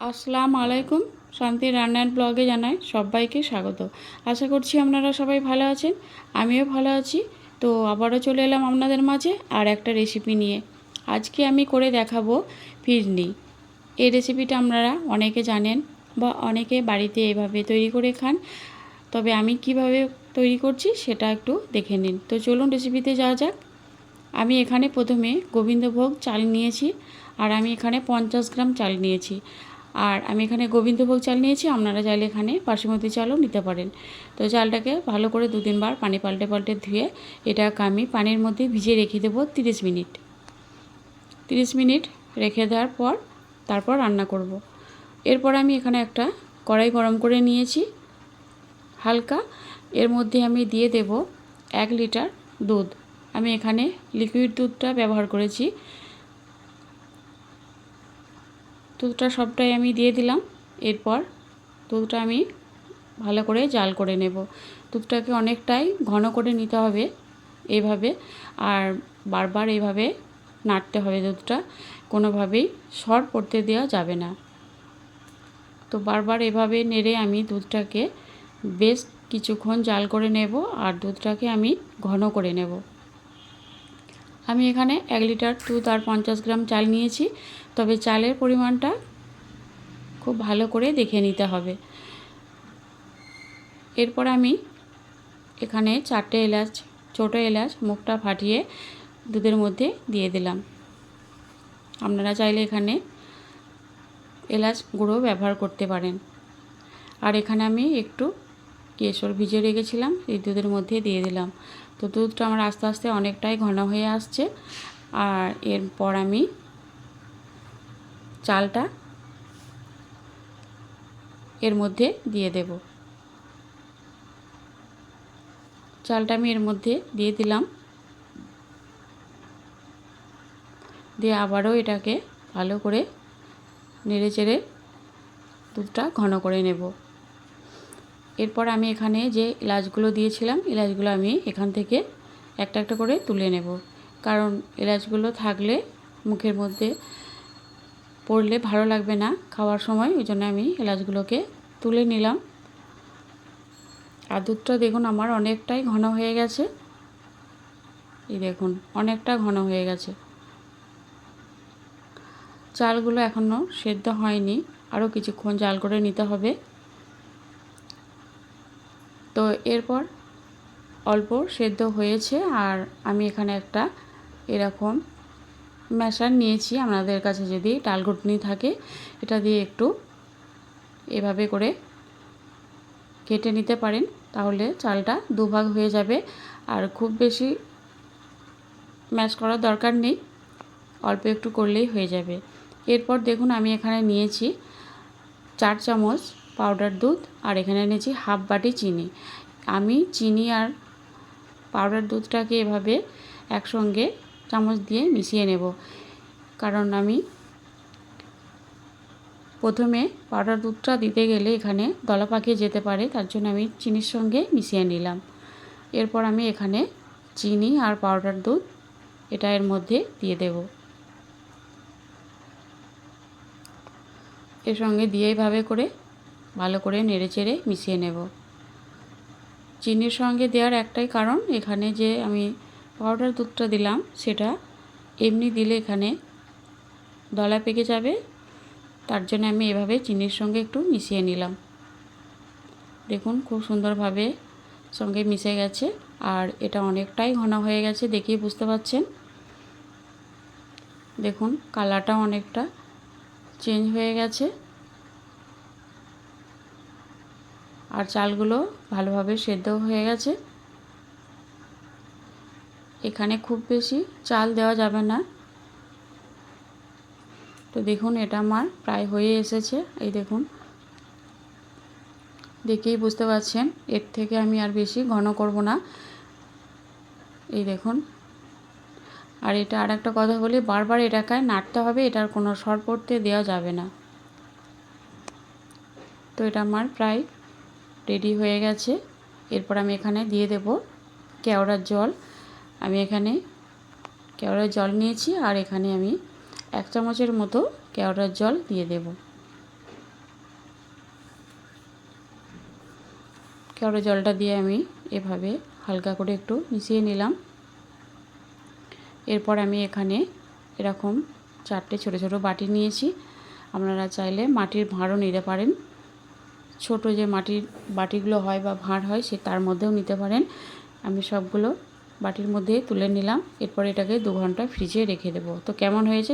আসসালামু আলাইকুম। শান্তি রান্নার ব্লগে জানাই সবাইকে স্বাগত। আশা করছি আপনারা সবাই ভালো আছেন, আমিও ভালো আছি। তো আবারও চলে এলাম আপনাদের মাঝে আর একটা রেসিপি নিয়ে। আজকে আমি করে দেখাবো ফিরনি। এই রেসিপিটা আপনারা অনেকে জানেন বা অনেকে বাড়িতে এভাবে তৈরি করে খান, তবে আমি কিভাবে তৈরি করছি সেটা একটু দেখে নিন। তো চলুন রেসিপিতে যাওয়া যাক। আমি এখানে প্রথমে গোবিন্দভোগ চাল নিয়েছি, আর আমি এখানে 50 গ্রাম চাল নিয়েছি। আর আমি এখানে গোবিন্দভোগ চাল নিয়েছি, আপনারা চাইলে এখানে বাসমতি চালও নিতে পারেন। তো চালটাকে ভালো করে 2-3 বার পানি পাল্টে পাল্টে ধুয়ে এটাকে আমি পানির মধ্যে ভিজিয়ে রেখে দেবো 30 মিনিট। 30 মিনিট রেখে দেওয়ার পর তারপর রান্না করব। এরপর আমি এখানে একটা কড়াই গরম করে নিয়েছি হালকা। এর মধ্যে আমি দিয়ে দেব 1 লিটার দুধ। আমি এখানে লিকুইড দুধটা ব্যবহার করেছি। দুধটা সবটাই আমি দিয়ে দিলাম। এরপর দুধটা আমি ভালো করে জাল করে নেব। দুধটাকে অনেকটাই ঘন করে নিতে হবে এইভাবে, আর বারবার এইভাবে নাড়তে হবে। দুধটা কোনোভাবেই শর্ট পড়তে দেওয়া যাবে না। তো বারবার এভাবে নেড়ে আমি দুধটাকে বেশ কিছুক্ষণ জাল করে নেব, আর দুধটাকে আমি ঘন করে নেব। আমি এখানে 1 লিটার দুধ আর 50 গ্রাম চাল নিয়েছি, তবে চালের পরিমাণটা খুব ভালো করে দেখে নিতে হবে। এরপর আমি এখানে 4টে এলাচ, ছোটো এলাচ মুখটা ফাটিয়ে দুধের মধ্যে দিয়ে দিলাম। আপনারা চাইলে এখানে এলাচ গুঁড়ো ব্যবহার করতে পারেন। আর এখানে আমি একটু কেশর ভিজিয়ে রেখেছিলাম, এই দুধের মধ্যে দিয়ে দিলাম। তো দুধটা আমার আস্তে আস্তে অনেকটাই ঘন হয়ে আসছে। আর এরপর আমি চালটা এর মধ্যে দিয়ে দেব। চালটা আমি এর মধ্যে দিয়ে দিলাম, দিয়ে আবারও এটাকে ভালো করে নেড়ে চেড়ে দুধটা ঘন করে নেব। এরপর আমি এখানে যে এলাচগুলো দিয়েছিলাম, এলাচগুলো আমি এখান থেকে একটা একটা করে তুলে নেব, কারণ এলাচগুলো থাকলে মুখের মধ্যে পড়লে ভালো লাগবে না খাওয়ার সময়। ওই জন্য আমি এলাচগুলোকে তুলে নিলাম। আর দুধটা দেখুন আমার অনেকটাই ঘন হয়ে গেছে। এই দেখুন অনেকটা ঘন হয়ে গেছে। চালগুলো এখনও সেদ্ধ হয়নি, আরও কিছুক্ষণ জাল করে নিতে হবে। তো এরপর অল্প সেদ্ধ হয়েছে, আর আমি এখানে একটা এরকম ম্যাশার নিয়েছি। আপনাদের কাছে যদি ডালঘুটনি থাকে এটা দিয়ে একটু এভাবে করে কেটে নিতে পারেন, তাহলে চালটা দুভাগ হয়ে যাবে। আর খুব বেশি ম্যাশ করার দরকার নেই, অল্প একটু করলেই হয়ে যাবে। এরপর দেখুন আমি এখানে নিয়েছি 4 চামচ পাউডার দুধ, আর এখানে নিয়েছি হাফ বাটি চিনি। আমি চিনি আর পাউডার দুধটাকে এভাবে একসঙ্গে চামচ দিয়ে মিশিয়ে নেব, কারণ আমি প্রথমে পাউডার দুধটা দিতে গেলে এখানে দলা পাকিয়ে যেতে পারে, তার জন্য আমি চিনির সঙ্গে মিশিয়ে নিলাম। এরপর আমি এখানে চিনি আর পাউডার দুধ এটা এর মধ্যে দিয়ে দেব। এর সঙ্গে দিয়ে এইভাবে করে ভালো করে নেড়ে চেড়ে মিশিয়ে নেব। চিনির সঙ্গে দেওয়ার একটাই কারণ, এখানে যে আমি পাউডার দুধটা দিলাম সেটা এমনি দিলে এখানে দলা পেকে যাবে, তার জন্য আমি এভাবে চিনির সঙ্গে একটু মিশিয়ে নিলাম। দেখুন খুব সুন্দরভাবে সঙ্গে মিশে গেছে, আর এটা অনেকটাই ঘন হয়ে গেছে, দেখেই বুঝতে পারছেন। দেখুন কালারটা অনেকটা চেঞ্জ হয়ে গেছে, আর চালগুলো ভালোভাবে সেদ্ধ হয়ে গেছে। এখানে খুব বেশি চাল দেওয়া যাবে না। তো দেখুন এটা আমার প্রায় হয়ে এসেছে। এই দেখুন, দেখেই বুঝতে পারছেন এর থেকে আমি আর বেশি ঘন করব না। এই দেখুন, আর এটা আর একটা কথা বলি, বারবার এটাকে নাড়তে হবে, এটার কোনো সর পড়তে দেওয়া যাবে না। তো এটা আমার প্রায় রেডি হয়ে গেছে। এরপর আমি এখানে দিয়ে দেব কেওড়ার জল। আমি এখানে কেওড়ার জল নিয়েছি, আর এখানে আমি 1 চামচের মতো কেওড়ার জল দিয়ে দেব। কেওড়া জলটা দিয়ে আমি এভাবে হালকা করে একটু মিশিয়ে নিলাম। এরপর আমি এখানে এরকম 4টে ছোটো ছোটো বাটি নিয়েছি। আপনারা চাইলে মাটির ভাঁড়ও নিতে পারেন, ছোট যে মাটির বাটিগুলো হয় বা ভাঁড় হয় সে তার মধ্যেও নিতে পারেন। আমি সবগুলো বাটির মধ্যে তুলে নিলাম। এরপর এটাকে 2 ঘন্টা ফ্রিজে রেখে দেবো। তো কেমন হয়েছে